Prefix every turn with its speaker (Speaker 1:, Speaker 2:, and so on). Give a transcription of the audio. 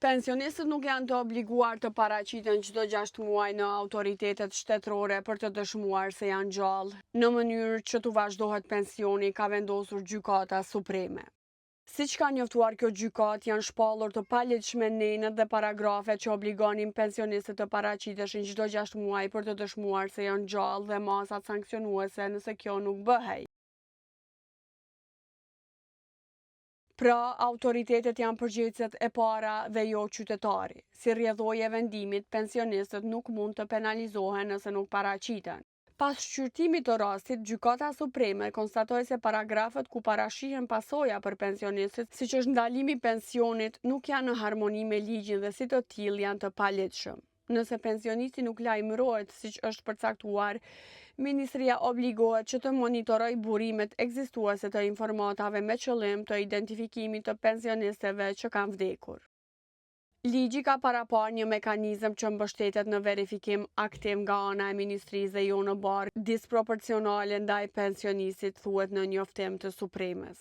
Speaker 1: Pensionistët nuk janë të obliguar të paraqiten çdo 6 muaj në autoritetet shtetërore për të dëshmuar se janë gjallë, në mënyrë që t'u vazhdohet pensioni, ka vendosur Gjykata Supreme. Siç ka njoftuar kjo gjykatë, janë shpallur të paligjshme nenët dhe paragrafet që obligonin pensionistët të paraqiteshin çdo 6 muaj për të dëshmuar se janë gjallë dhe masat sanksionuese nëse kjo nuk bëhej. Pra, autoritetet janë përgjegjësit e para dhe jo qytetari. Si rrjedhojë e vendimit, pensionistët nuk mund të penalizohen nëse nuk paraqiten. Pas shqyrtimit të rastit, Gjykata Supreme konstatoi se paragrafet ku parashihen pasoja për pensionistët, siç është ndalimi i pensionit, nuk janë në harmoni me ligjin dhe si të tillë janë të paligjshëm. Nëse pensionisti nuk lajmërohet siç është përcaktuar, Ministria obligohet që të monitorojë burimet ekzistuese të informatave me qëllim të identifikimit të pensionistëve që kanë vdekur. Ligji ka paraparë një mekanizëm që mbështetet në verifikim aktiv nga ana e Ministrisë dhe jo në barë disproporcionale ndaj pensionistit, thuhet në njoftim të Supremës.